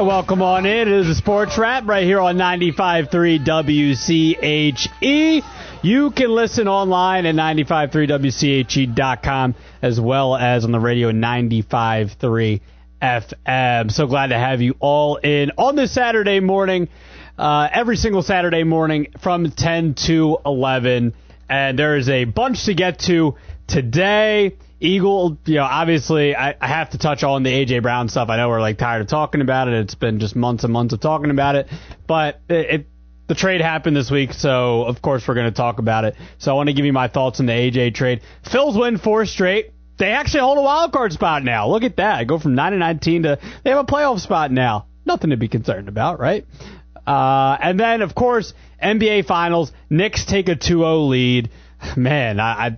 Welcome on in. It is a Sports Wrap right here on 95.3 WCHE. You can listen online at 95.3WCHE.com as well as on the radio at 95.3 FM. So glad to have you all in on this Saturday morning, every single Saturday morning from 10 to 11. And there is a bunch to get to today. Eagle, obviously I have to touch on the A.J. Brown stuff. I know we're tired of talking about it. It's been just months and months of talking about it. But the trade happened this week, so of course we're going to talk about it. So I want to give you my thoughts on the A.J. trade. Phils win 4 straight. They actually hold a wild card spot now. Look at that. Go from 9-19 to they have a playoff spot now. Nothing to be concerned about, right? And then, of course, NBA Finals. Knicks take a 2-0 lead. Man, I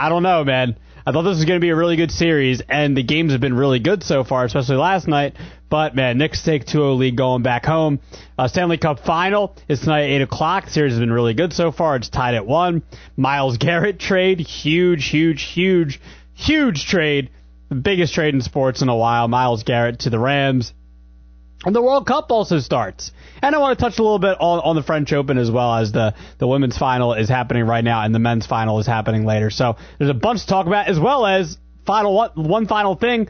don't know, man. I thought this was going to be a really good series, and the games have been really good so far, especially last night. But, man, Knicks take 2-0 lead going back home. Stanley Cup Final is tonight at 8 o'clock. The series has been really good so far. It's tied at 1. Myles Garrett trade. Huge trade. The biggest trade in sports in a while. Myles Garrett to the Rams. And the World Cup also starts. And I want to touch a little bit on the French Open as well, as the women's final is happening right now and the men's final is happening later. So there's a bunch to talk about, as well as one final thing,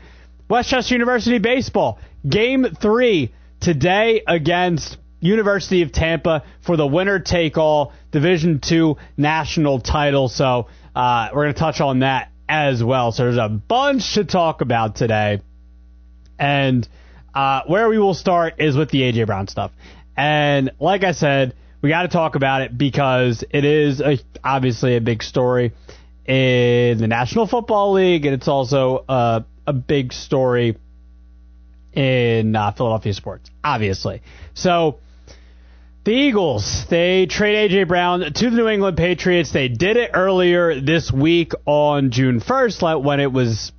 Westchester University baseball. Game 3 today against University of Tampa for the winner-take-all Division II national title. So we're going to touch on that as well. So there's a bunch to talk about today. And where we will start is with the A.J. Brown stuff. And like I said, we got to talk about it because it is obviously a big story in the National Football League, and it's also a big story in Philadelphia sports, obviously. So the Eagles, they trade A.J. Brown to the New England Patriots. They did it earlier this week on June 1st when it was,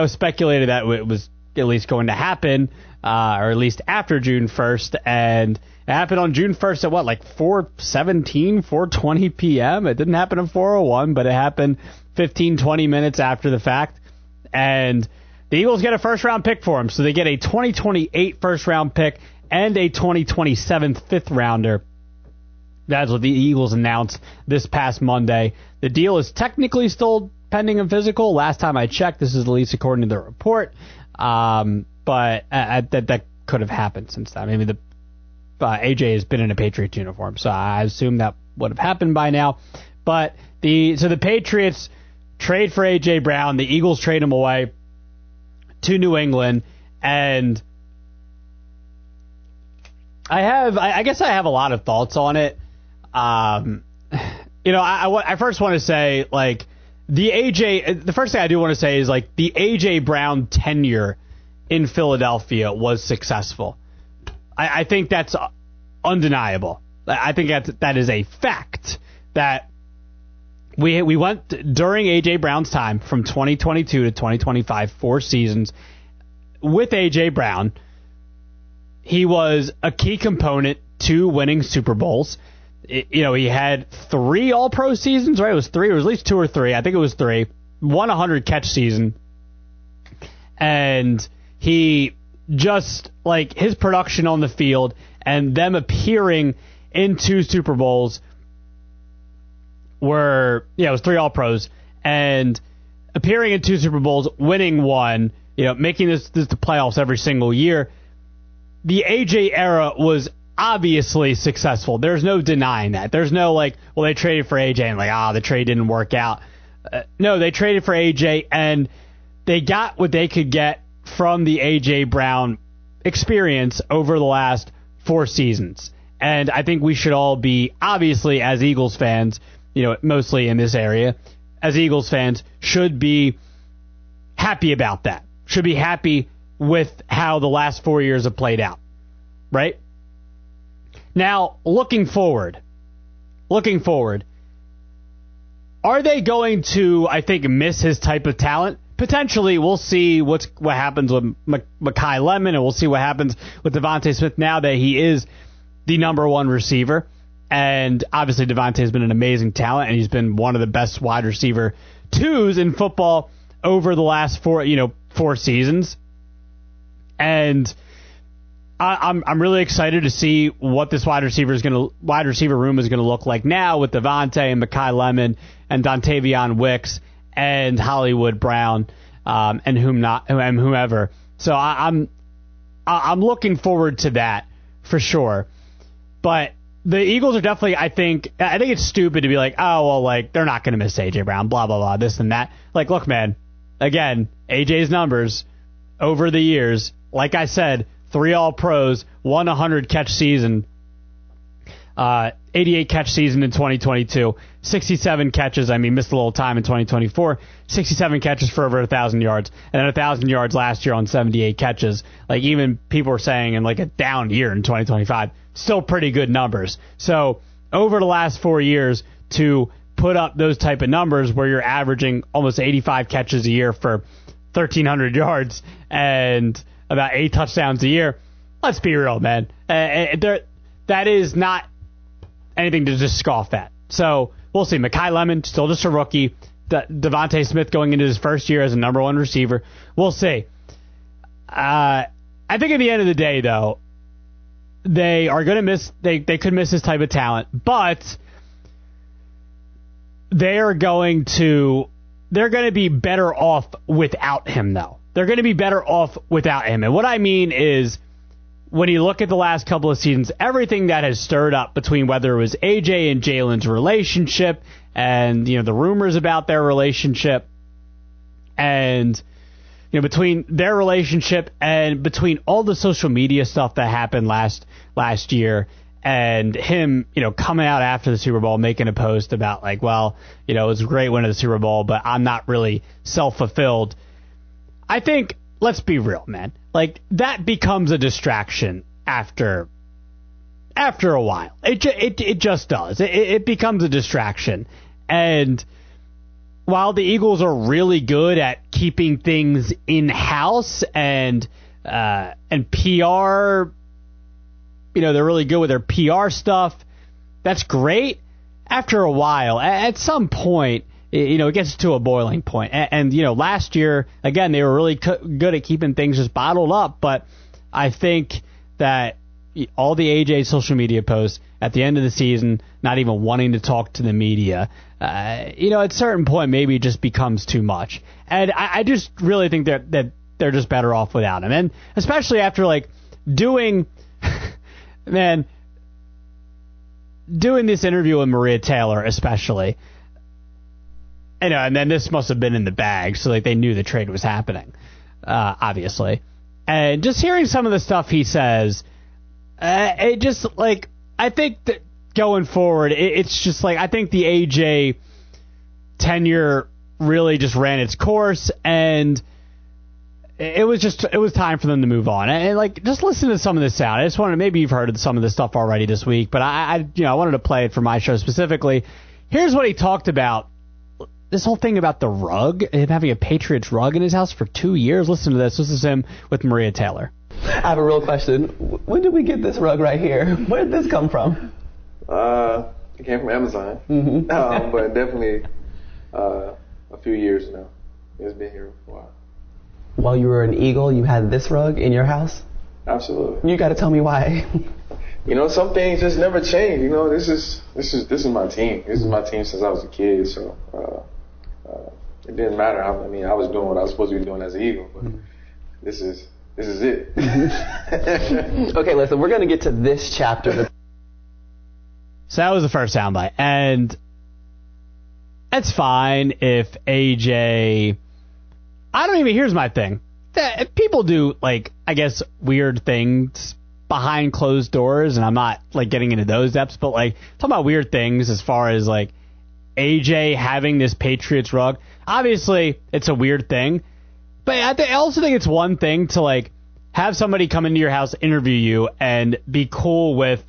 speculated that it was at least going to happen, or at least after June 1st, and it happened on June 1st at 4:17, 4:20 p.m.? It didn't happen at 4:01, but it happened 15, 20 minutes after the fact, and the Eagles get a first-round pick for him, so they get a 2028 first-round pick and a 2027 fifth-rounder. That's what the Eagles announced this past Monday. The deal is technically still pending a physical. Last time I checked, this is at least according to the report. But that could have happened since then. Maybe AJ has been in a Patriots uniform, so I assume that would have happened by now. But the Patriots trade for AJ Brown. The Eagles trade him away to New England, and I guess I have a lot of thoughts on it. I first want to say the first thing I do want to say is the A.J. Brown tenure in Philadelphia was successful. I think that's undeniable. I think that is a fact that we went during A.J. Brown's time from 2022 to 2025, 4 seasons with A.J. Brown. He was a key component to winning Super Bowls. He had 3 All-Pro seasons, right? It was 3. It was at least 2 or 3. I think it was 3. 100-catch season. And he just, his production on the field and them appearing in 2 Super Bowls were, it was 3 All-Pros. And appearing in 2 Super Bowls, winning 1, making this the playoffs every single year. The A.J. era was obviously successful. There's no denying that. There's no they traded for AJ and the trade didn't work out. No, they traded for AJ and they got what they could get from the AJ Brown experience over the last 4 seasons. And I think we should all be, obviously as Eagles fans, mostly in this area, as Eagles fans, should be happy about that. Should be happy with how the last 4 years have played out. Right? Now, looking forward, are they going to, I think, miss his type of talent? Potentially. We'll see what happens with Mekhi Lemon, and we'll see what happens with Devontae Smith now that he is the number 1 receiver. And obviously Devontae has been an amazing talent, and he's been one of the best wide receiver 2s in football over the last 4 seasons. And I'm really excited to see what this wide receiver room is gonna look like now with Devontae and Mekhi Lemon and Dontavion Wicks and Hollywood Brown and whomever. So I'm looking forward to that for sure. But the Eagles are definitely, I think it's stupid to be like, oh, well, like, they're not going to miss A.J. Brown, blah, blah, blah, this and that. Like, look, man, again, A.J.'s numbers over the years, like I said, 3 All-Pros, 100-catch season, 88-catch season in 2022, 67 catches, missed a little time in 2024, 67 catches for over 1,000 yards, and then 1,000 yards last year on 78 catches. Like, even people were saying in, like, a down year in 2025, still pretty good numbers. So, over the last 4 years, to put up those type of numbers where you're averaging almost 85 catches a year for 1,300 yards and about 8 touchdowns a year, let's be real, man. That is not anything to just scoff at. So, we'll see. Mekhi Lemon, still just a rookie. Devontae Smith going into his first year as a number 1 receiver. We'll see. I think at the end of the day, though, they are going to miss. They could miss this type of talent, but they're going to be better off without him, though. They're going to be better off without him. And what I mean is, when you look at the last couple of seasons, everything that has stirred up between whether it was AJ and Jalen's relationship and, the rumors about their relationship and, between their relationship and between all the social media stuff that happened last year and him, coming out after the Super Bowl, making a post about like, well, it was a great win of the Super Bowl, but I'm not really self-fulfilled. I think, let's be real, man. Like, that becomes a distraction after a while. It just does. It becomes a distraction. And while the Eagles are really good at keeping things in-house and PR, they're really good with their PR stuff, that's great. After a while, at some point, it gets to a boiling point. And last year, again, they were really good at keeping things just bottled up. But I think that all the AJ social media posts at the end of the season, not even wanting to talk to the media, at a certain point, maybe it just becomes too much. And I just really think that they're just better off without him. And especially after, like, doing this interview with Maria Taylor, especially. And then this must have been in the bag, so like they knew the trade was happening, obviously. And just hearing some of the stuff he says, it just, like, I think that going forward, it's just like, I think the AJ tenure really just ran its course, and it was time for them to move on. And like, just listen to some of this sound. I just wanted, maybe you've heard of some of this stuff already this week, but I wanted to play it for my show specifically. Here's what he talked about. This whole thing about the rug, him having a Patriots rug in his house for 2 years. Listen to this. This is him with Maria Taylor. I have a real question. When did we get this rug right here? Where did this come from? It came from Amazon. Mm-hmm. But definitely a few years now. It's been here for a while. While you were an Eagle, you had this rug in your house? Absolutely. You got to tell me why. Some things just never change. This is my team. This is my team since I was a kid. So it didn't matter. I was doing what I was supposed to be doing as an Eagle, but this is it. Okay, listen, we're going to get to this chapter. So that was the first soundbite, and that's fine if AJ. Here's my thing. People do, like, I guess, weird things behind closed doors, and I'm not, like, getting into those depths, but, like, talking about weird things as far as, like, AJ having this Patriots rug. Obviously, it's a weird thing, but I also think it's one thing to, like, have somebody come into your house, interview you, and be cool with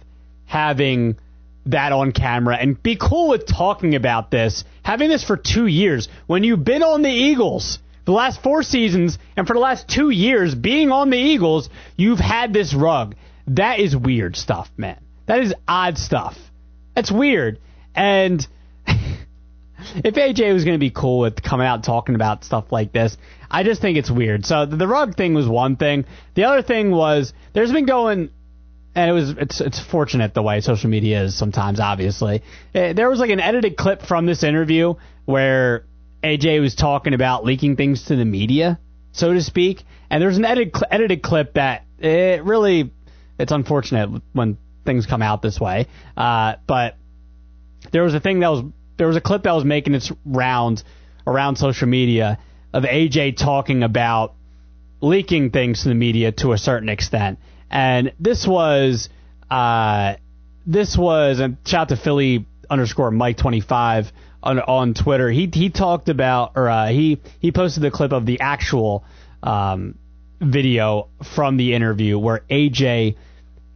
having that on camera, and be cool with talking about this, having this for 2 years, when you've been on the Eagles the last 4 seasons, and for the last 2 years being on the Eagles, you've had this rug. That is weird stuff, man. That is odd stuff. That's weird. And if AJ was going to be cool with coming out and talking about stuff like this, I just think it's weird. So the rug thing was one thing. The other thing was there's been going, and it's fortunate the way social media is sometimes, obviously. There was like an edited clip from this interview where AJ was talking about leaking things to the media, so to speak. And there's an edited clip that it's unfortunate when things come out this way. But there was a clip that was making its rounds around social media of AJ talking about leaking things to the media to a certain extent. And this was, and shout out to Philly _Mike25 on Twitter. He talked about, he posted the clip of the actual video from the interview where AJ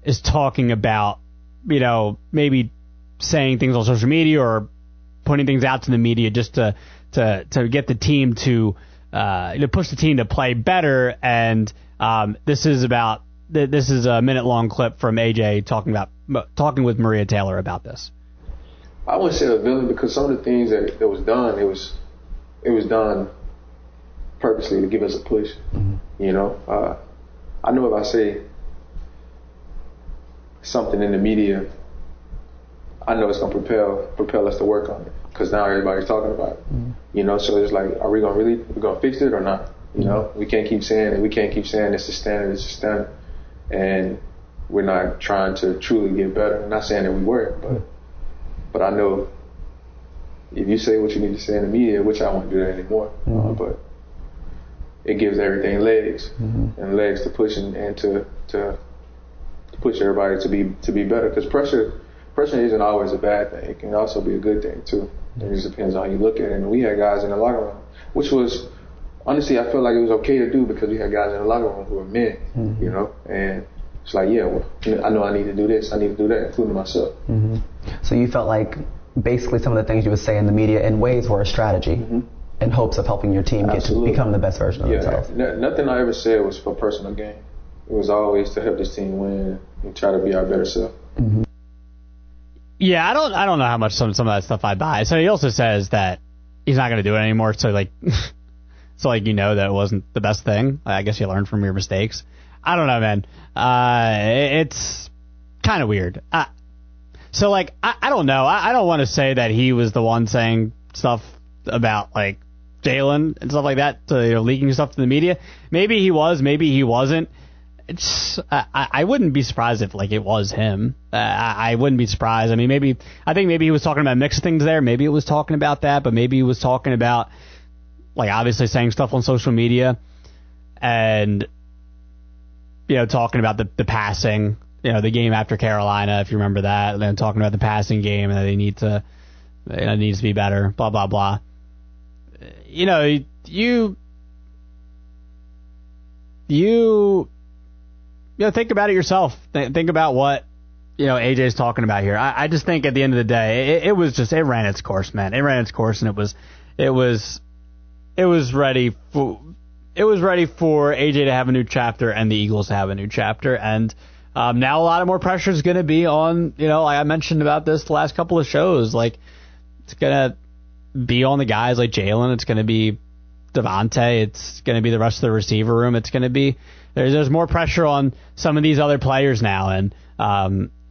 is talking about, maybe saying things on social media or putting things out to the media just to get the team to push the team to play better. And this is a minute-long clip from AJ talking with Maria Taylor about this. I wouldn't say a villain because some of the things that was done, it was done purposely to give us a push. Mm-hmm. I know if I say something in the media, I know it's gonna propel us to work on it because now everybody's talking about it. Mm-hmm. So it's like, are we gonna fix it or not? We can't keep saying it. We can't keep saying it's the standard, and we're not trying to truly get better. I'm not saying that we were, but I know if you say what you need to say in the media, which I won't do that anymore, but it gives everything legs and legs to push and to push everybody to be better. Because pressure isn't always a bad thing. It can also be a good thing too. It just depends on how you look at it. And we had guys in the locker room, which was honestly I felt like it was okay to do because we had guys in the locker room who were men, and it's like, I know I need to do this, I need to do that, including myself. Mm-hmm. So you felt like basically some of the things you would say in the media in ways were a strategy in hopes of helping your team get to become the best version of themselves. Nothing I ever said was for personal gain. It was always to help this team win and try to be our better self. Mm-hmm. Yeah, I don't know how much some of that stuff I buy. So he also says that he's not going to do it anymore. So that it wasn't the best thing. I guess you learn from your mistakes. I don't know, man. It's kind of weird. I don't know. I don't want to say that he was the one saying stuff about like Jalen and stuff like that, leaking stuff to the media. Maybe he was, maybe he wasn't. I wouldn't be surprised if it was him. I wouldn't be surprised. I mean, I think maybe he was talking about mixed things there. Maybe it was talking about that, but maybe he was talking about obviously saying stuff on social media and talking about the passing. The game after Carolina, if you remember that, and then talking about the passing game and that it needs to be better, blah, blah, blah. You think about it yourself. Think about what, AJ's talking about here. I just think at the end of the day, it ran its course, man. It ran its course, and it was ready for AJ to have a new chapter and the Eagles to have a new chapter. And now a lot more pressure is going to be on, like I mentioned about this the last couple of shows. It's going to be on the guys like Jalen. It's going to be Devontae. It's going to be the rest of the receiver room. It's going to be there's more pressure on some of these other players now, and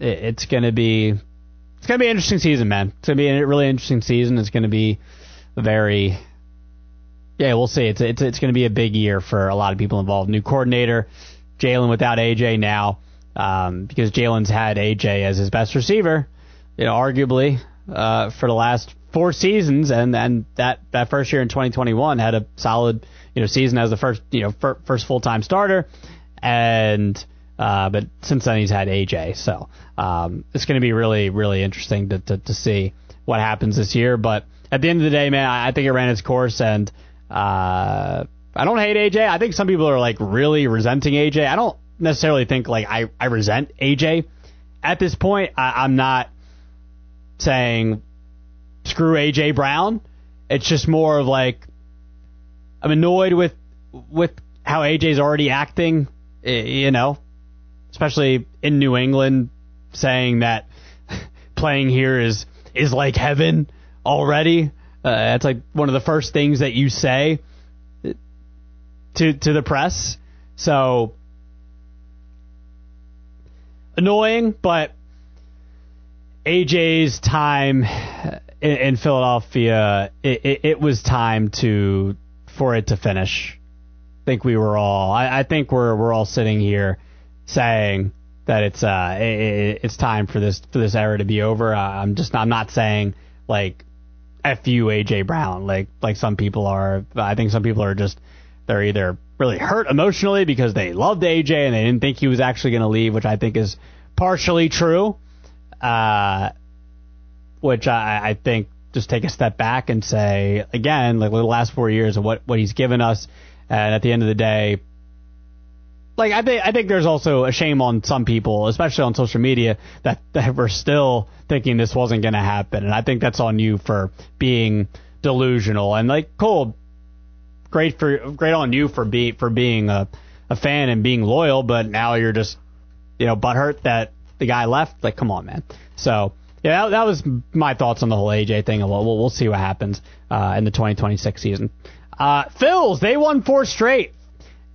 it's going to be an interesting season, man. It's going to be a really interesting season. It's going to be we'll see. It's going to be a big year for a lot of people involved. New coordinator, Jalen without AJ now, because Jalen's had AJ as his best receiver, arguably for the last 4 seasons, and that first year in 2021 had a solid season as the first full-time starter, and but since then he's had AJ, so it's going to be really, really interesting to see what happens this year. But at the end of the day, man, I think it ran its course, and I don't hate AJ. I think some people are really resenting AJ. I don't necessarily think I resent AJ at this point. I'm not saying screw AJ Brown. It's just more of I'm annoyed with how AJ's already acting, especially in New England, saying that playing here is like heaven already. It's like one of the first things that you say to the press. So annoying, but AJ's time in Philadelphia, it was time for it to finish. I think we're all sitting here saying that it's time for this era to be over. I'm not saying like F you AJ Brown like some people are. I think some people are they're either really hurt emotionally because they loved AJ and they didn't think he was actually going to leave, which I think is partially true. Which I think just take a step back and say, again, like the last 4 years of what he's given us, and at the end of the day, like I think there's also a shame on some people, especially on social media, that we're still thinking this wasn't going to happen, and I think that's on you for being delusional. And like, cool, great on you for being a fan and being loyal, but now you're just butthurt that the guy left. Like, come on, man. So yeah, that was my thoughts on the whole AJ thing. We'll see what happens in the 2026 season. Phils, they won 4 straight,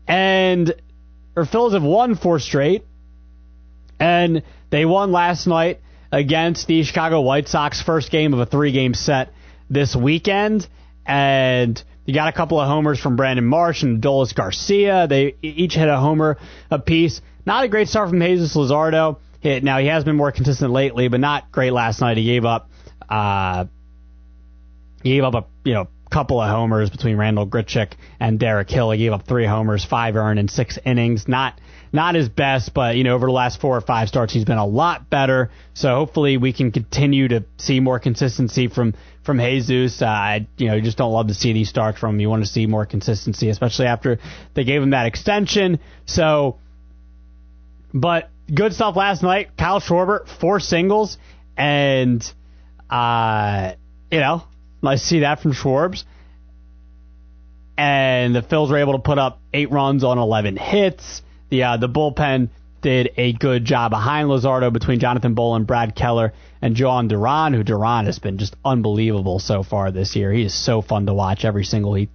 Phils have won 4 straight, and they won last night against the Chicago White Sox, first game of a 3-game set this weekend, and you got a couple of homers from Brandon Marsh and Adolis Garcia. They each hit a homer apiece. Not a great start from Jesus Luzardo. Now, he has been more consistent lately, but not great last night. He gave up a couple of homers between Randall Grichuk and Derek Hill. He gave up 3 homers, 5 earned in 6 innings. Not his best, but over the last 4 or 5 starts, he's been a lot better. So hopefully we can continue to see more consistency from Jesus. You just don't love to see these starts from him. You want to see more consistency, especially after they gave him that extension. So, but good stuff last night. Kyle Schwarber, 4 singles, and nice to see that from Schwarbs. And the Phils were able to put up 8 runs on 11 hits. The bullpen did a good job behind Luzardo between Jonathan Bolin, Brad Keller, and John Duran, who Duran has been just unbelievable so far this year. He is so fun to watch every single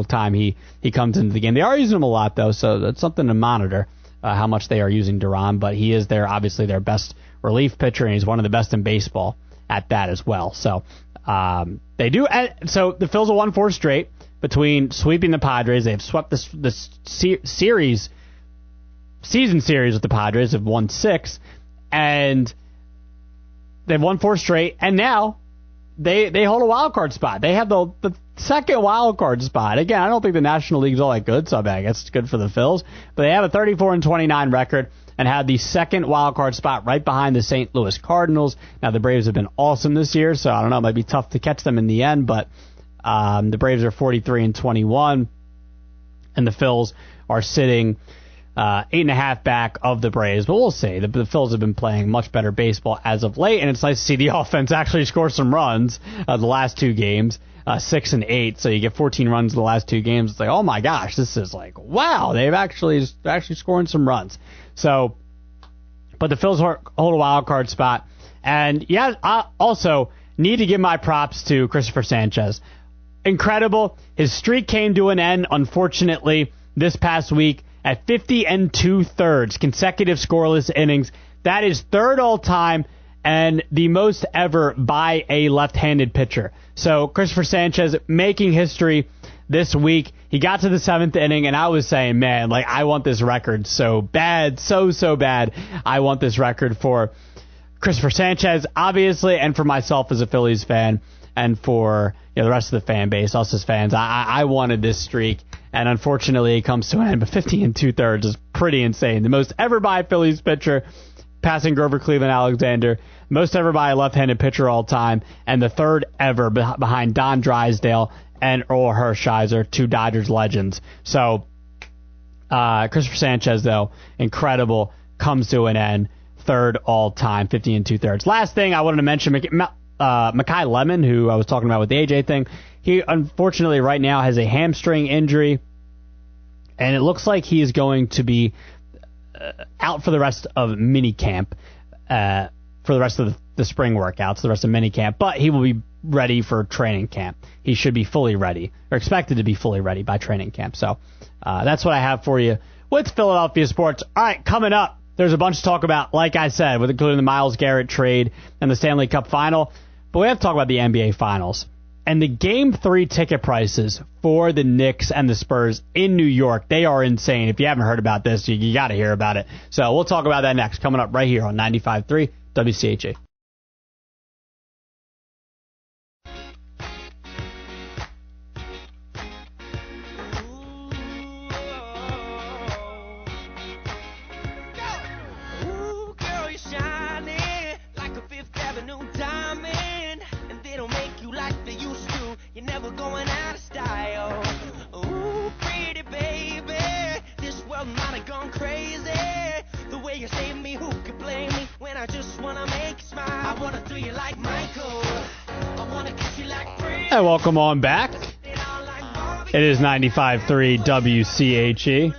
time he comes into the game. They are using him a lot, though, so that's something to monitor. How much they are using Duran, but he is obviously their best relief pitcher, and he's one of the best in baseball at that as well. So they do. So the Phils have won 4 straight between sweeping the Padres. They've swept this season series with the Padres. Have won 6, and they've won 4 straight, and now they hold a wild card spot. They have the second wild card spot. Again, I don't think the National League's all that good, so I guess it's good for the Phils. But they have a 34-29 record and had the second wild card spot right behind the St. Louis Cardinals. Now, the Braves have been awesome this year, so I don't know, it might be tough to catch them in the end, but the Braves are 43-21, and the Phils are sitting 8.5 back of the Braves, but we'll see. The Phils have been playing much better baseball as of late, and it's nice to see the offense actually score some runs the last 2 games, 6 and 8. So you get 14 runs in the last 2 games. It's like, oh my gosh, this is like, wow, they're actually scoring some runs. So, but the Phils hold a wild card spot, and yeah, I also need to give my props to Christopher Sanchez. Incredible. His streak came to an end, unfortunately, this past week at 50 2/3 consecutive scoreless innings. That is 3rd all time and the most ever by a left-handed pitcher. So Christopher Sanchez making history this week. He got to the 7th inning, and I was saying, man, like, I want this record so bad, so bad. I want this record for Christopher Sanchez, obviously, and for myself as a Phillies fan, and for the rest of the fan base, us as fans. I wanted this streak, and unfortunately it comes to an end, but 50 2/3 is pretty insane. The most ever by a Phillies pitcher, passing Grover Cleveland Alexander, most ever by a left-handed pitcher all time, and the 3rd ever behind Don Drysdale and Earl Hershiser, 2 Dodgers legends. So Christopher Sanchez, though, incredible, comes to an end, 3rd all time, 50 2/3. Last thing I wanted to mention, Mekhi Lemon, who I was talking about with the AJ thing, he unfortunately right now has a hamstring injury, and it looks like he is going to be out for the rest of minicamp, for the rest of the spring workouts, the rest of minicamp. But he will be ready for training camp. He should be fully ready, or expected to be fully ready by training camp. So that's what I have for you with Philadelphia sports. All right, coming up, there's a bunch to talk about, like I said, with including the Myles Garrett trade and the Stanley Cup final. But we have to talk about the NBA Finals. And the Game 3 ticket prices for the Knicks and the Spurs in New York, they are insane. If you haven't heard about this, you got to hear about it. So we'll talk about that next, coming up right here on 95.3 WCHA. You're never going out of style. Ooh, pretty baby, this world might have gone crazy. The way you save me, who could blame me when I just wanna make you smile? I wanna do you like Michael. I wanna kiss you like Prince. Hey, welcome on back. It is 95.3 WCHE.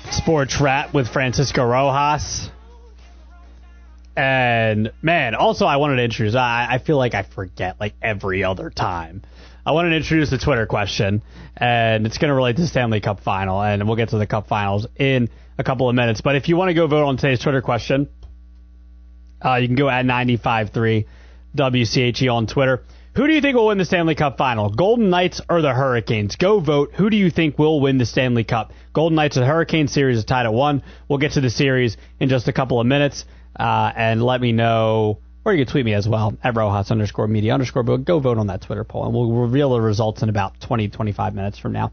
Sports Wrap with Francisco Rojas. And, man, also I wanted to introduce, I feel like I forget, like, every other time. I wanted to introduce the Twitter question, and it's going to relate to the Stanley Cup final, and we'll get to the Cup finals in a couple of minutes. But if you want to go vote on today's Twitter question, you can go at 95.3 WCHE on Twitter. Who do you think will win the Stanley Cup final? Golden Knights or the Hurricanes? Go vote. Who do you think will win the Stanley Cup? Golden Knights or the Hurricanes? Series is tied at 1. We'll get to the series in just a couple of minutes. And let me know, or you can tweet me as well, at Rojas_media_, but go vote on that Twitter poll, and we'll reveal the results in about 20-25 minutes from now.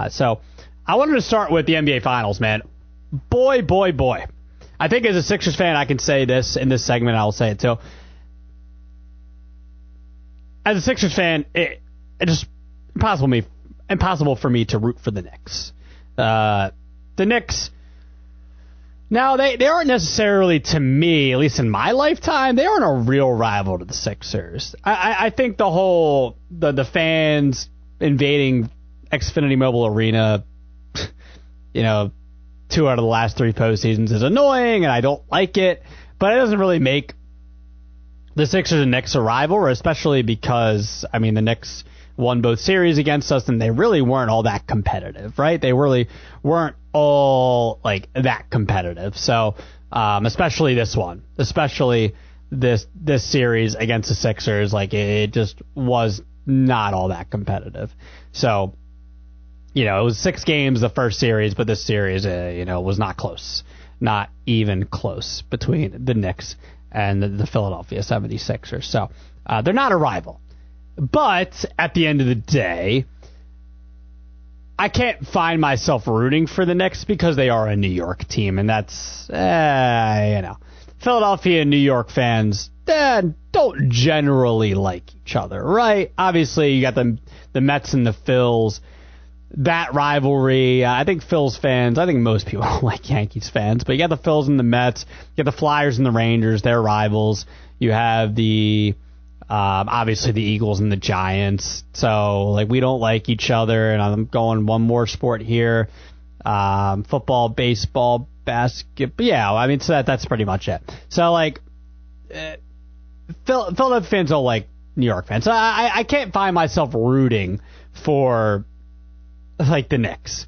So I wanted to start with the NBA Finals, man. Boy. I think as a Sixers fan, I can say this in this segment, I'll say it too. As a Sixers fan, it just impossible for me to root for the Knicks. The Knicks... Now, they aren't necessarily, to me, at least in my lifetime, they aren't a real rival to the Sixers. I think the whole, the fans invading Xfinity Mobile Arena, 2 out of the last 3 postseasons is annoying, and I don't like it, but it doesn't really make the Sixers and Knicks a rival, especially because, the Knicks won both series against us, and they really weren't all that competitive, right? They really weren't all like that competitive. So, especially this one, especially this series against the Sixers, like it just was not all that competitive. So, it was 6 games the first series, but this series, was not close, not even close between the Knicks and the Philadelphia 76ers. So, they're not a rival. But at the end of the day, I can't find myself rooting for the Knicks because they are a New York team, and that's, Philadelphia and New York fans don't generally like each other, right? Obviously, you got the Mets and the Phils, that rivalry. I think Phils fans, I think most people don't like Yankees fans, but you got the Phils and the Mets, you got the Flyers and the Rangers, they're rivals. You have the... obviously the Eagles and the Giants. So, we don't like each other, and I'm going one more sport here. Football, baseball, basketball. Yeah, so that's pretty much it. So, Philadelphia fans don't like New York fans. So I can't find myself rooting for, the Knicks.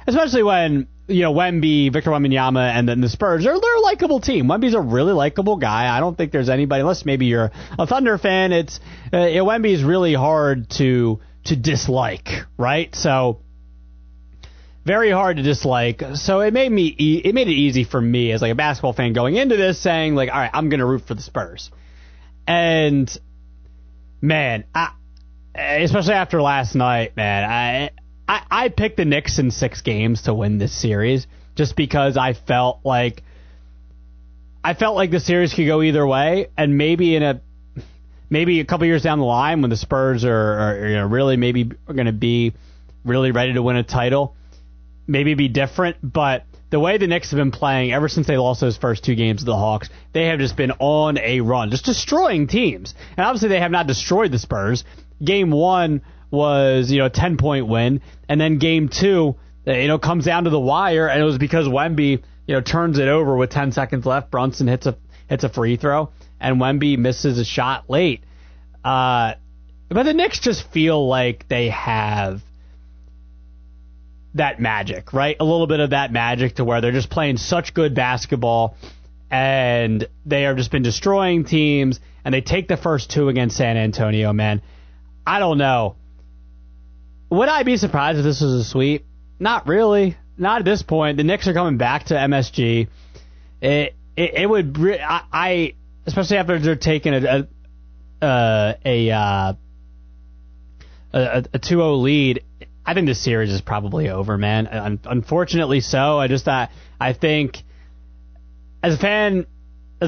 Especially when, Wemby, Victor Wembanyama, and then the Spurs, they're a likable team. Wemby's a really likable guy. I don't think there's anybody, unless maybe you're a Thunder fan, it's Wemby's really hard to dislike, right? So, very hard to dislike. So it made it easy for me as a basketball fan going into this, saying all right, I'm going to root for the Spurs. And, man, especially after last night, man, I picked the Knicks in 6 games to win this series just because I felt like the series could go either way, and maybe a couple years down the line when the Spurs are really maybe going to be really ready to win a title, maybe be different. But the way the Knicks have been playing ever since they lost those first 2 games to the Hawks, they have just been on a run, just destroying teams. And obviously they have not destroyed the Spurs. Game 1 was, a 10-point win, and then game 2, comes down to the wire, and it was because Wemby, turns it over with 10 seconds left. Brunson hits a free throw, and Wemby misses a shot late. But the Knicks just feel like they have that magic, right? A little bit of that magic to where they're just playing such good basketball and they have just been destroying teams, and they take the first 2 against San Antonio, man. I don't know. Would I be surprised if this was a sweep? Not really. Not at this point. The Knicks are coming back to MSG. It would, especially after they're taking a 2-0 lead. I think this series is probably over, man. Unfortunately so. I think as a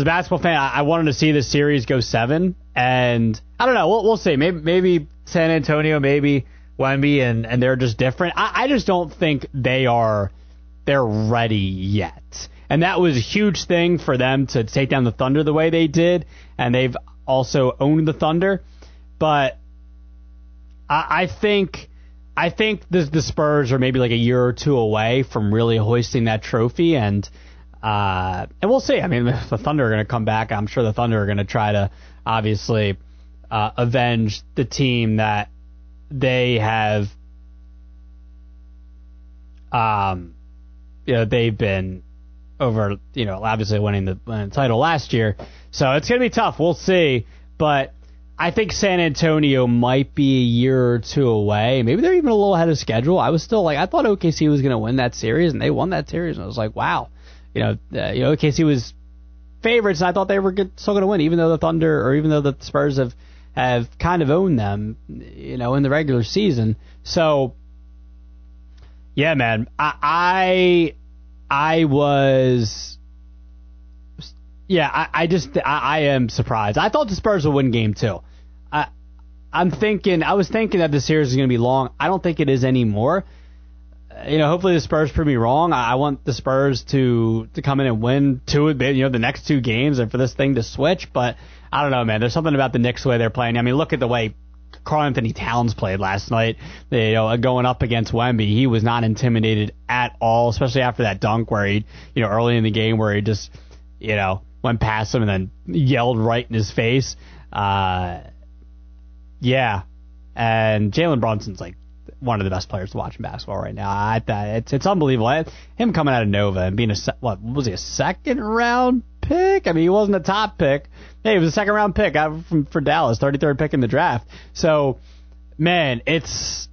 basketball fan, I wanted to see this series go 7, and I don't know. We'll see. Maybe San Antonio, maybe Wemby, and they're just different. I just don't think they're ready yet. And that was a huge thing for them to take down the Thunder the way they did, and they've also owned the Thunder. But I think the Spurs are maybe like a year or 2 away from really hoisting that trophy, and we'll see. I mean, if the Thunder are going to come back, I'm sure the Thunder are going to try to obviously avenge the team that they have. They've been over, obviously winning the title last year, so it's going to be tough. We'll see, but I think San Antonio might be a year or 2 away. Maybe they're even a little ahead of schedule. I was still I thought OKC was going to win that series, and they won that series, and I was like, wow. OKC was favorites, and I thought they were still going to win, even though the Thunder, or even though the Spurs have kind of owned them, in the regular season. So, yeah, man, I am surprised. I thought the Spurs would win game 2. I was thinking that the series is going to be long. I don't think it is anymore. Hopefully the Spurs prove me wrong. I want the Spurs to come in and win the next 2 games, and for this thing to switch. But I don't know, man. There's something about the Knicks, the way they're playing. I mean, look at the way Karl-Anthony Towns played last night. Going up against Wemby, he was not intimidated at all, especially after that dunk where he, early in the game where he just, went past him and then yelled right in his face. Yeah. And Jalen Brunson's one of the best players to watch in basketball right now. It's unbelievable. Him coming out of Nova and being a second round pick? I mean, he wasn't a top pick. Hey, he was a second round pick for Dallas, 33rd pick in the draft. So, man, he's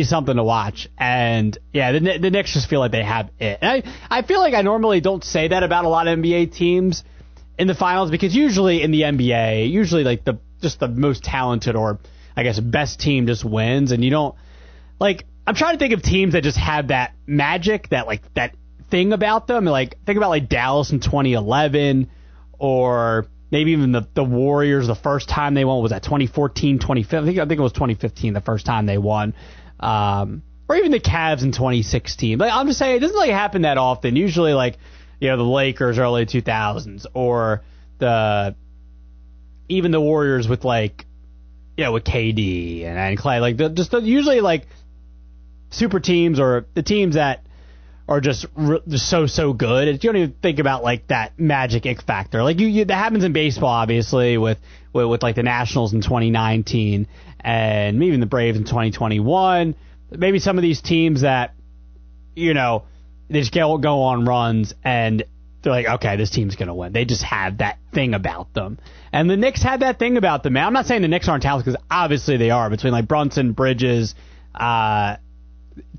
something to watch. And yeah, the Knicks just feel like they have it. And I feel like I normally don't say that about a lot of NBA teams in the finals, because usually in the NBA, the most talented, or I guess best team just wins, and you don't I'm trying to think of teams that just have that magic, that thing about them. Think about Dallas in 2011, or maybe even the Warriors the first time they won. Was that 2014, 2015? I think it was 2015 the first time they won. Or even the Cavs in 2016. I'm just saying, it doesn't happen that often. Usually the Lakers early 2000s, or even the Warriors with with KD and Clay. Usually super teams, or the teams that are just so good. You don't even think about that magic ick factor. That happens in baseball, obviously, with the Nationals in 2019, and maybe even the Braves in 2021. Maybe some of these teams that they just go on runs and they're okay, this team's gonna win. They just have that thing about them, and the Knicks had that thing about them. Man, I'm not saying the Knicks aren't talented, because obviously they are. Between Brunson, Bridges,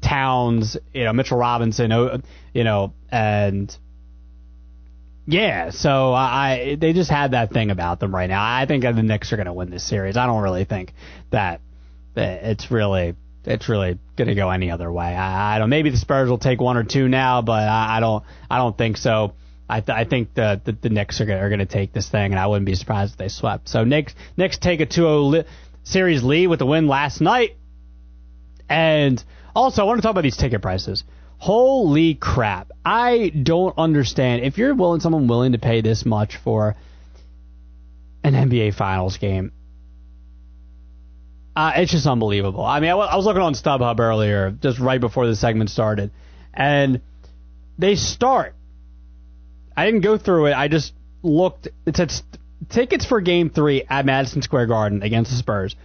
Towns, Mitchell Robinson, and yeah, so they just had that thing about them right now. I think the Knicks are going to win this series. I don't really think that it's really going to go any other way. I don't. Maybe the Spurs will take 1 or 2 now, but I don't think so. I think the Knicks are going to take this thing, and I wouldn't be surprised if they swept. So Knicks take a 2-0 series lead with the win last night. And also, I want to talk about these ticket prices. Holy crap. I don't understand. If you're someone willing to pay this much for an NBA Finals game, it's just unbelievable. I mean, I was looking on StubHub earlier, just right before the segment started, and they start. I didn't go through it. I just looked. It said tickets for Game 3 at Madison Square Garden against the Spurs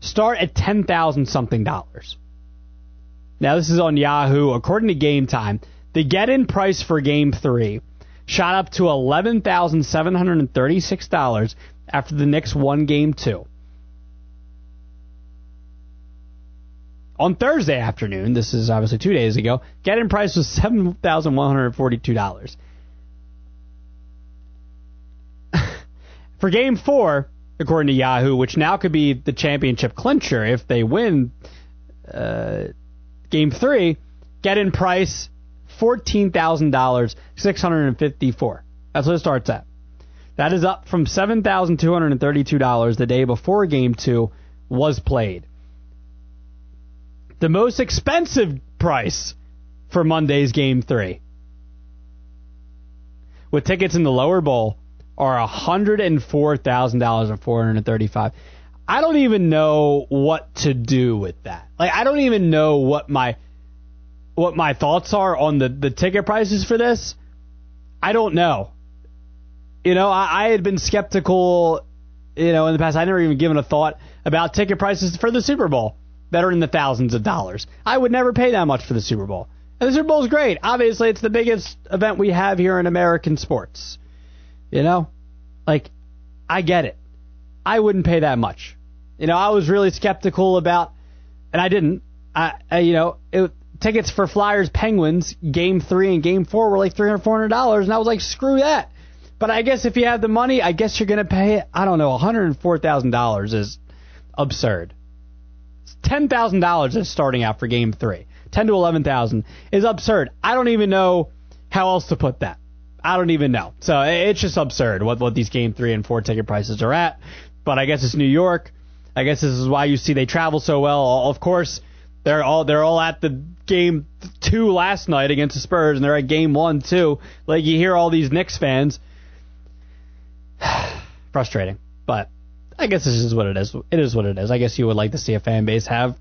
start at $10,000-something. Now, this is on Yahoo. According to Game Time, the get-in price for Game 3 shot up to $11,736 after the Knicks won Game 2. On Thursday afternoon, this is obviously 2 days ago, get-in price was $7,142. For Game 4, according to Yahoo, which now could be the championship clincher if they win Game 3, get-in price $14,000, $654. That's what it starts at. That is up from $7,232 the day before Game 2 was played. The most expensive price for Monday's Game 3, with tickets in the lower bowl, are $104,435. I don't even know what to do with that. Like, I don't even know what my thoughts are on the ticket prices for this. I don't know. You know, I had been skeptical, in the past. I never even given a thought about ticket prices for the Super Bowl that are in the thousands of dollars. I would never pay that much for the Super Bowl. And the Super Bowl is great. Obviously, it's the biggest event we have here in American sports. I get it. I wouldn't pay that much. I was really skeptical about, and I didn't. Tickets for Flyers Penguins Game 3 and Game 4 were like $300, $400, and I was like, screw that. But I guess if you have the money, I guess you're going to pay it. I don't know, $104,000 is absurd. $10,000 is starting out for Game 3. $10,000 to $11,000 is absurd. I don't even know how else to put that. I don't even know. So it's just absurd what these Game 3 and 4 ticket prices are at. But I guess it's New York. I guess this is why you see they travel so well. Of course, they're all at the Game 2 last night against the Spurs, and they're at Game 1 too. Like, you hear all these Knicks fans. Frustrating. But I guess this is what it is. It is what it is. I guess you would like to see a fan base have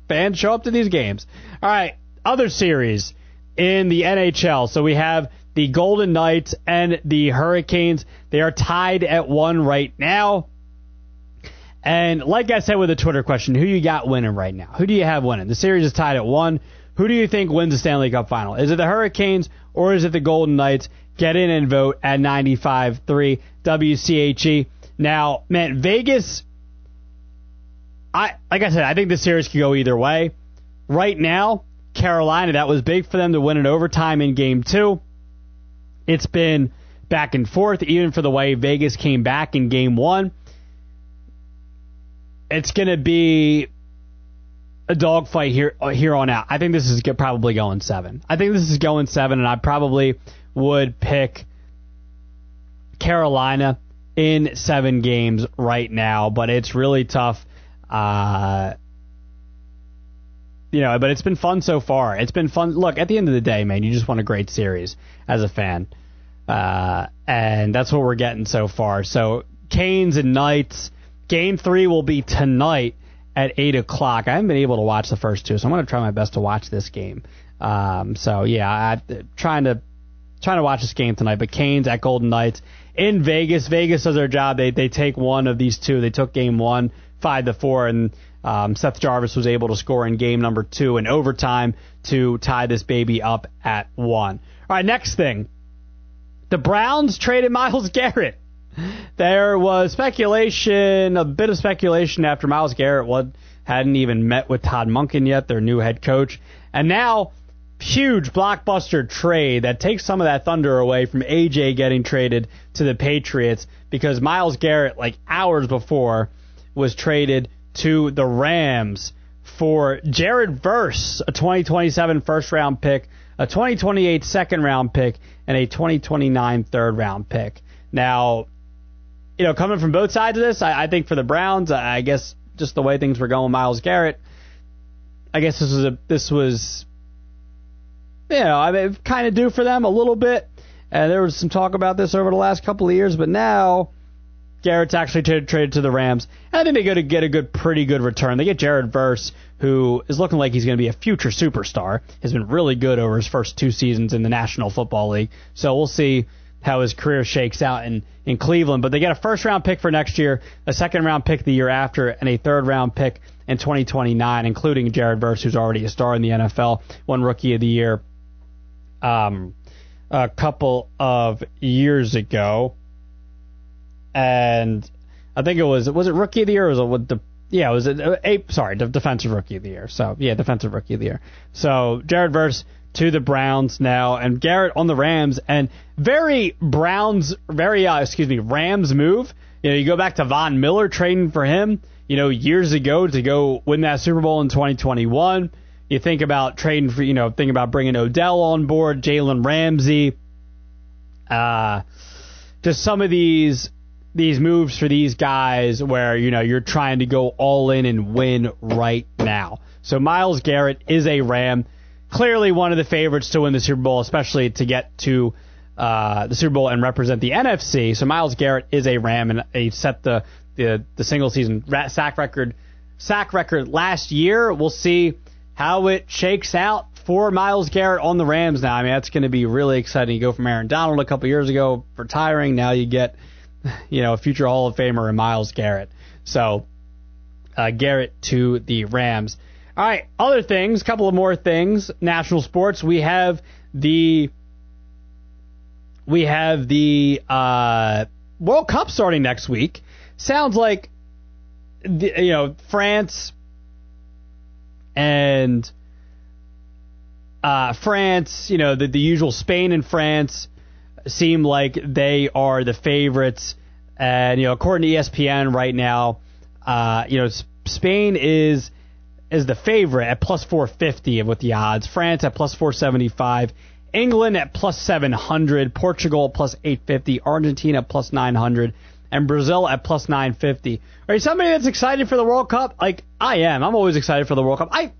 fans show up to these games. All right, other series in the NHL. So we have the Golden Knights and the Hurricanes. They are tied at 1 right now. And like I said with the Twitter question, who you got winning right now? Who do you have winning? The series is tied at 1. Who do you think wins the Stanley Cup final? Is it the Hurricanes or is it the Golden Knights? Get in and vote at 95.3 WCHE. Now, man, Vegas, like I said, I think the series could go either way. Right now, Carolina, that was big for them to win in overtime in Game 2. It's been back and forth, even for the way Vegas came back in Game 1. It's going to be a dogfight here on out. I think this is probably going 7. I think this is going 7, and I probably would pick Carolina in 7 games right now, but it's really tough. But it's been fun so far. It's been fun. Look, at the end of the day, man, you just want a great series as a fan. And that's what we're getting so far. So, Canes and Knights. Game 3 will be tonight at 8 o'clock. I haven't been able to watch the first 2, so I'm going to try my best to watch this game. I'm trying to watch this game tonight. But Canes at Golden Knights in Vegas. Vegas does their job. They take one of these 2. They took Game 1, 5-4, and Seth Jarvis was able to score in Game number 2 in overtime to tie this baby up at 1. All right, next thing. The Browns traded Myles Garrett. There was a bit of speculation after Myles Garrett hadn't even met with Todd Monken yet, their new head coach. And now, huge blockbuster trade that takes some of that thunder away from AJ getting traded to the Patriots, because Myles Garrett, like hours before, was traded to the Rams for Jared Verse, a 2027 first-round pick, a 2028 second-round pick, and a 2029 third-round pick. Now, coming from both sides of this, I think for the Browns, I guess just the way things were going with Myles Garrett, I guess this was kind of due for them a little bit. And there was some talk about this over the last couple of years, but now Garrett's actually traded to the Rams. And I think they're going to get a pretty good return. They get Jared Verse, who is looking like he's going to be a future superstar. Has been really good over his first 2 seasons in the National Football League. So we'll see how his career shakes out in Cleveland. But they get a first-round pick for next year, a second-round pick the year after, and a third-round pick in 2029, including Jared Verse, who's already a star in the NFL, won Rookie of the Year a couple of years ago. And I think it was it Rookie of the Year? Or was it Defensive Rookie of the Year. So, yeah, Defensive Rookie of the Year. So, Jared Verse to the Browns now, and Garrett on the Rams, and Rams move. You know, you go back to Von Miller trading for him, you know, years ago to go win that Super Bowl in 2021. You think about trading for, think about bringing Odell on board, Jalen Ramsey, just some of these moves for these guys where, you're trying to go all in and win right now. So Myles Garrett is a Ram. Clearly one of the favorites to win the Super Bowl, especially to get to the Super Bowl and represent the NFC. So Myles Garrett is a Ram, and he set the single season sack record last year. We'll see how it shakes out for Myles Garrett on the Rams now. I mean, that's going to be really exciting. You go from Aaron Donald a couple years ago retiring. Now you get, a future Hall of Famer in Myles Garrett. So Garrett to the Rams. All right, other things, a couple of more things. National sports. We have the World Cup starting next week. Sounds like France and the usual Spain and France seem like they are the favorites. And according to ESPN right now, Spain is the favorite at plus 450 with the odds. France at plus 475. England at plus 700. Portugal at plus 850. Argentina at plus 900. And Brazil at plus 950. Are you somebody that's excited for the World Cup? Like, I am. I'm always excited for the World Cup. I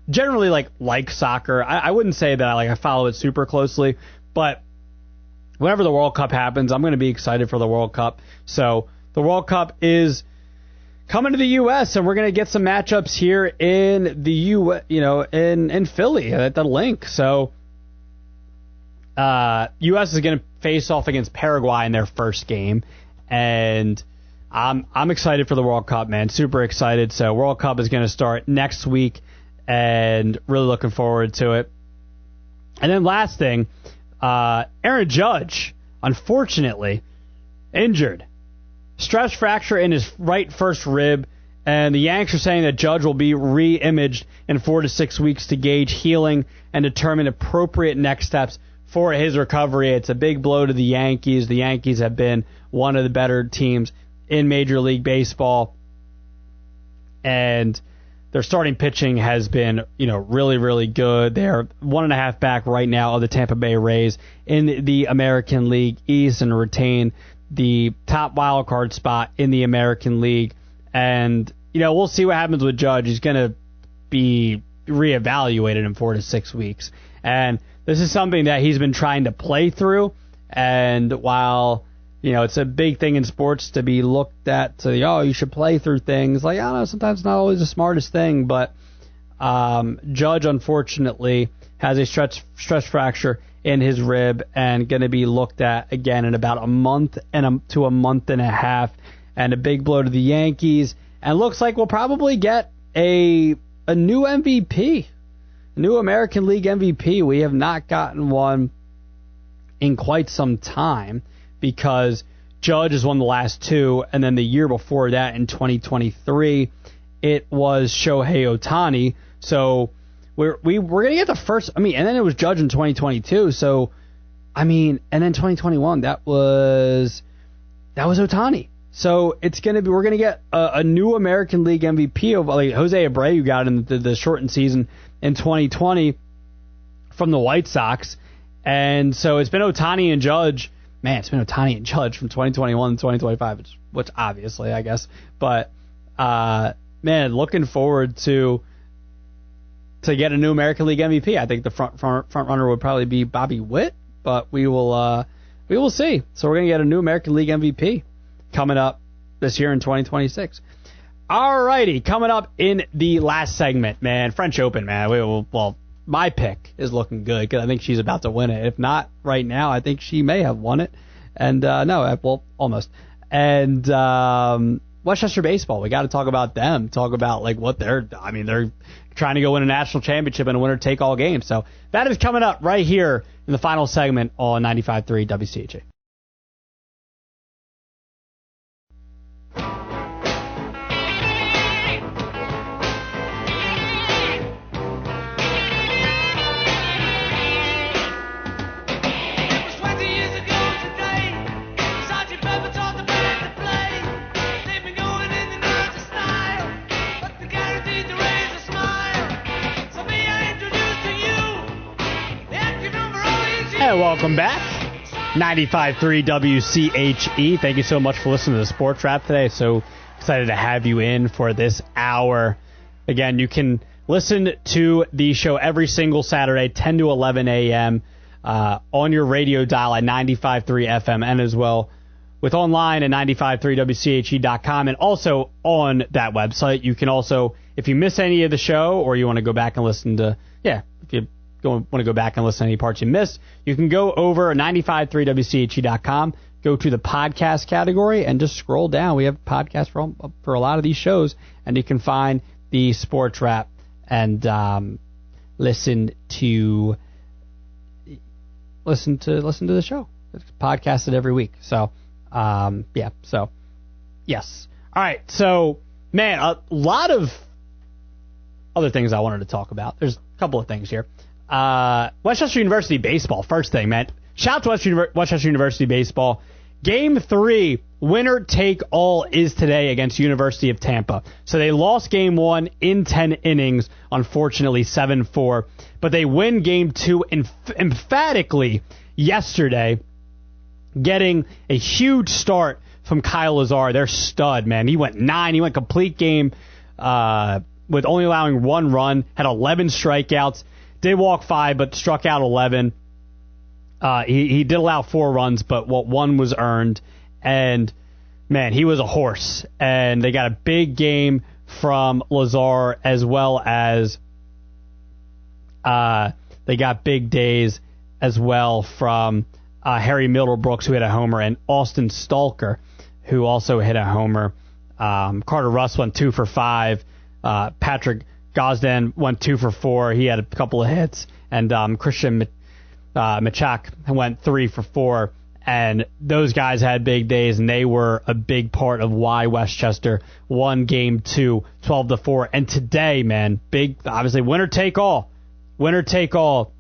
generally like soccer. I wouldn't say that I follow it super closely, but whenever the World Cup happens, I'm going to be excited for the World Cup. So the World Cup is coming to the U.S., and we're going to get some matchups here in the in Philly at the Link. So U.S. is going to face off against Paraguay in their first game, and I'm excited for the World Cup, man. Super excited. So World Cup is going to start next week, and really looking forward to it. And then last thing, Aaron Judge, unfortunately, injured. Stress fracture in his right first rib, and the Yanks are saying that Judge will be re-imaged in 4 to 6 weeks to gauge healing and determine appropriate next steps for his recovery. It's a big blow to the Yankees. The Yankees have been one of the better teams in Major League Baseball, and their starting pitching has been, really, really good. They're 1.5 back right now of the Tampa Bay Rays in the American League East and retain the top wild card spot in the American League. And, we'll see what happens with Judge. He's going to be reevaluated in 4 to 6 weeks. And this is something that he's been trying to play through. And while, it's a big thing in sports to be looked at to, you should play through things. I don't know, sometimes it's not always the smartest thing. But Judge, unfortunately, has a stress fracture in his rib and going to be looked at again in about a month to a month and a half, and a big blow to the Yankees. And looks like we'll probably get a new MVP, a new American League MVP. We have not gotten one in quite some time because Judge has won the last two, and then the year before that in 2023, it was Shohei Ohtani. So we're going to get the first, and then it was Judge in 2022. So, and then 2021, that was Ohtani. So we're going to get a new American League MVP of Jose Abreu got in the shortened season in 2020 from the White Sox. And so it's been Ohtani and Judge. Man, it's been Ohtani and Judge from 2021 to 2025, which obviously, I guess. But, man, looking forward to get a new American League MVP. I think the front runner would probably be Bobby Witt, but we will see. So we're going to get a new American League MVP coming up this year in 2026. All righty, coming up in the last segment, man, French Open, man. My pick is looking good because I think she's about to win it. If not right now, I think she may have won it. And almost. And Westchester baseball, we got to talk about them. Talk about like what they're trying to go win a national championship in a winner-take-all game. So that is coming up right here in the final segment on 95.3 WCHA. Hey, welcome back. 95.3 WCHE. Thank you so much for listening to the Sports Wrap today. So excited to have you in for this hour. Again, you can listen to the show every single Saturday, 10 to 11 a.m. On your radio dial at 95.3 FM and as well with online at 953wche.com and also on that website. You can also, if you miss any of the show or you want to go back and listen to, if you want to go back and listen to any parts you missed, you can go over 953wche.com, go to the podcast category, and just scroll down. We have podcasts for a lot of these shows, and you can find the Sports Wrap and listen to the show. It's podcasted every week. So, yes. All right. So, man, a lot of other things I wanted to talk about. There's a couple of things here. Westchester University baseball, first thing, man. Shout out to Westchester University baseball. Game 3, winner take all, is today against University of Tampa. So they lost Game 1 in 10 innings, unfortunately 7-4. But they win Game 2 emphatically yesterday, getting a huge start from Kyle Lazar, their stud, man. He went 9. He went complete game with only allowing 1 run, had 11 strikeouts. Did walk 5, but struck out 11. He did allow 4 runs, but 1 was earned. And, man, he was a horse. And they got a big game from Lazar, as well as they got big days as well from Harry Middlebrooks, who hit a homer, and Austin Stalker, who also hit a homer. Carter Russ went 2 for 5. Patrick Gosden went 2 for 4. He had a couple of hits. And Christian Machak went 3 for 4. And those guys had big days, and they were a big part of why Westchester won Game 2, 12-4. And today, man, big, obviously, winner take all. Winner take all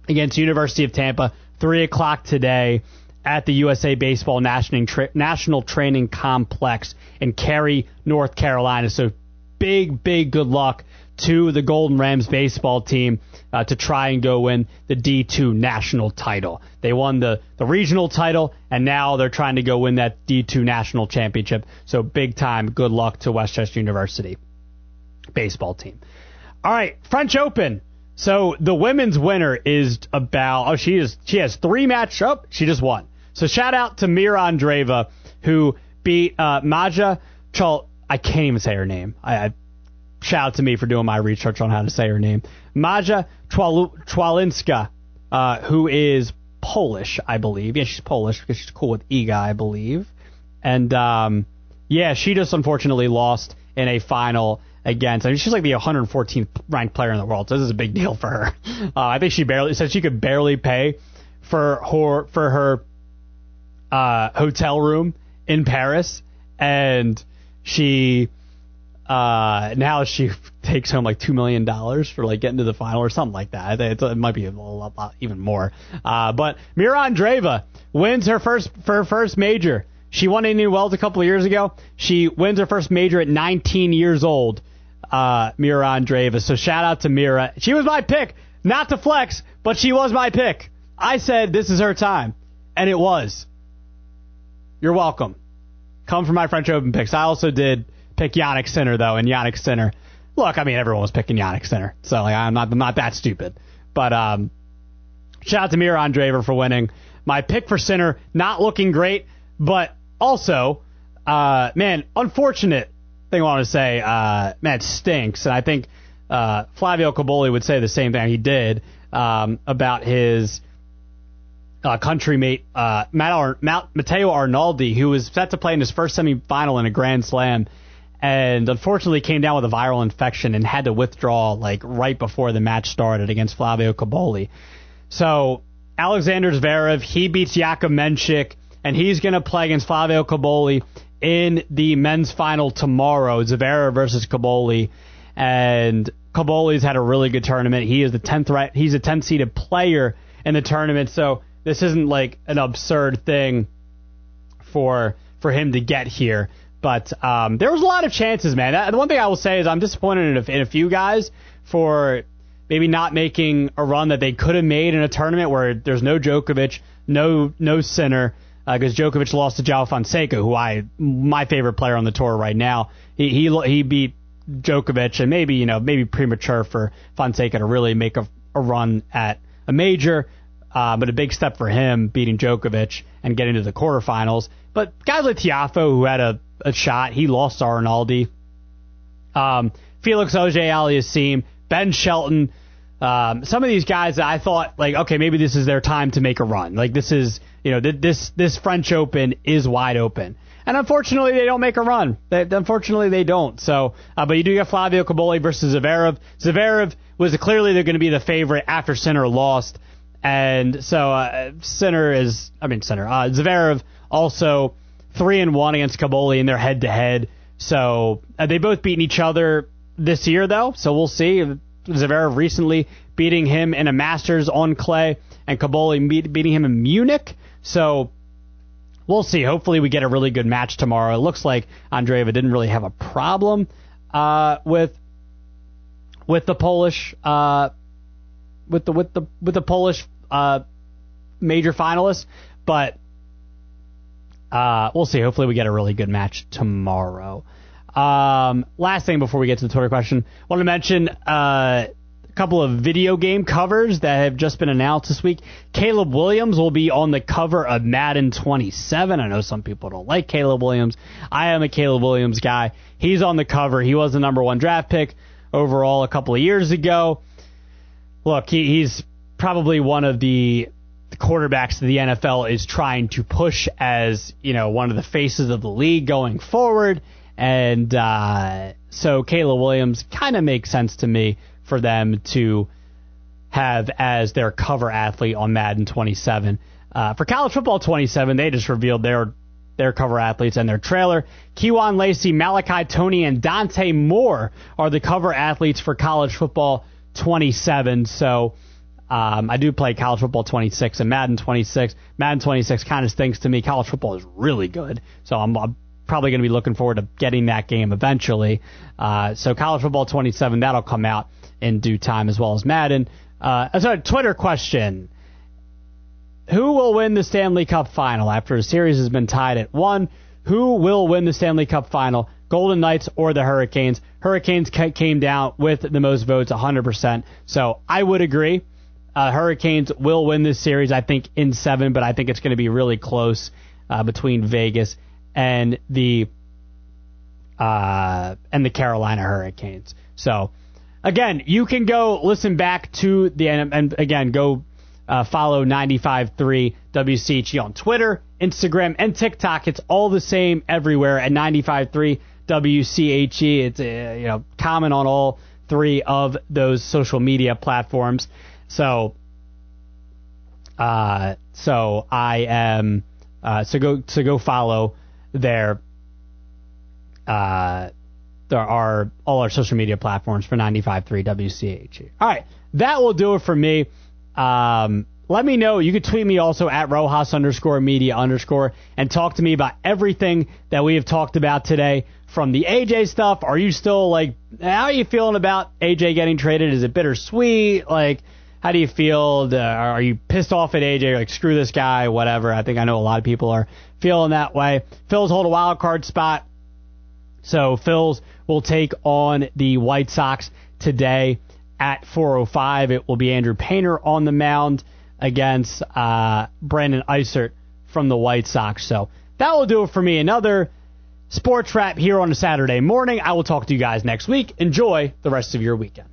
against University of Tampa, 3 o'clock today at the USA Baseball National Training Complex in Cary, North Carolina. So big good luck to the Golden Rams baseball team to try and go win the D2 national title. They won the regional title, and now they're trying to go win that D2 national championship. So big time, good luck to Westchester University baseball team. All right, French Open. So the women's winner is she has 3 matches. She just won. So shout out to Mira Andreeva, who beat Maja I can't even say her name. Shout out to me for doing my research on how to say her name. Maja Twalinska, who is Polish, I believe. Yeah, she's Polish because she's cool with Iga, I believe. And, she just unfortunately lost in a final against. She's like the 114th ranked player in the world, so this is a big deal for her. I think she said she could barely pay for her hotel room in Paris, and she now she takes home like $2 million for like getting to the final or something like that. It might be a lot even more. But Mira Andreeva wins her first major. She won Indian Wells a couple of years ago. She wins her first major at 19 years old. Mira Andreeva. So shout out to Mira. She was my pick, not to flex, but she was my pick. I said this is her time, and it was. You're welcome. Come for my French Open picks. I also did pick Jannik Sinner, though, and Jannik Sinner. Look, I mean, everyone was picking Jannik Sinner, so like, I'm not that stupid. But shout out to Mira Andreeva for winning. My pick for Sinner, not looking great, but also, unfortunate thing I want to say, it stinks. And I think Flavio Caboli would say the same thing he did about his countrymate Matteo Arnaldi, who was set to play in his first semifinal in a Grand Slam, and unfortunately came down with a viral infection and had to withdraw right before the match started against Flavio Cobolli. So Alexander Zverev, he beats Jakub Menchik, and he's going to play against Flavio Cobolli in the men's final tomorrow. Zverev versus Cobolli, and Cobolli's had a really good tournament. He is the 10th he's a 10th seeded player in the tournament, so this isn't an absurd thing for him to get here. But there was a lot of chances, man. The one thing I will say is I'm disappointed in a few guys for maybe not making a run that they could have made in a tournament where there's no Djokovic, no Sinner, because Djokovic lost to João Fonseca, who my favorite player on the tour right now. He beat Djokovic, and maybe premature for Fonseca to really make a run at a major, but a big step for him beating Djokovic and getting to the quarterfinals. But guys like Tiafoe, who had a shot, he lost to Arnaldi. Felix Auger-Aliassime, Ben Shelton, some of these guys that I thought, okay, maybe this is their time to make a run. This is, this French Open is wide open. And unfortunately, they don't make a run. Unfortunately, they don't. So, but you do get Flavio Cobolli versus Zverev. Zverev was clearly they're going to be the favorite after Sinner lost. And so Zverev also 3-1 against Cobolli in their head-to-head. So they both beaten each other this year, though. So we'll see. Zverev recently beating him in a Masters on clay, and Cobolli beating him in Munich. So we'll see. Hopefully we get a really good match tomorrow. It looks like Andreeva didn't really have a problem with the Polish with the Polish major finalists, but we'll see. Hopefully we get a really good match tomorrow. Last thing before we get to the Twitter question, I want to mention a couple of video game covers that have just been announced this week. Caleb Williams will be on the cover of Madden 27. I know some people don't like Caleb Williams. I am a Caleb Williams guy. He's on the cover. He was the number 1 draft pick overall a couple of years ago. Look, he's probably one of the quarterbacks that the NFL is trying to push as, one of the faces of the league going forward. And so Caleb Williams kind of makes sense to me for them to have as their cover athlete on Madden 27. For College Football 27, they just revealed their cover athletes and their trailer. Kejuan Lacey, Malachi Tony, and Dante Moore are the cover athletes for College Football 27. So I do play College Football 26 and Madden 26. Madden 26 kind of stinks to me. College football is really good. So I'm probably going to be looking forward to getting that game eventually. So College Football 27, that'll come out in due time, as well as Madden. So Twitter question. Who will win the Stanley Cup final after the series has been tied at 1? Who will win the Stanley Cup final? Golden Knights or the Hurricanes? Hurricanes came down with the most votes, 100%. So I would agree. Hurricanes will win this series, I think, in 7, but I think it's going to be really close between Vegas and the Carolina Hurricanes. So, again, you can go listen back to and again, go follow 95.3 WCHE on Twitter, Instagram, and TikTok. It's all the same everywhere at 95.3 WCHE. It's common on all 3 of those social media platforms. So I am so go follow there. There are all our social media platforms for 95.3 WCHE. All right, that will do it for me. Let me know. You can tweet me also at Rojas_media_ and talk to me about everything that we have talked about today. From the AJ stuff, are you still how are you feeling about AJ getting traded? Is it bittersweet? How do you feel? Are you pissed off at AJ? Screw this guy, whatever. I know a lot of people are feeling that way. Phils hold a wild card spot. So Phils will take on the White Sox today at 4:05. It will be Andrew Painter on the mound against Brandon Eisert from the White Sox. So that will do it for me. Another sports wrap here on a Saturday morning. I will talk to you guys next week. Enjoy the rest of your weekend.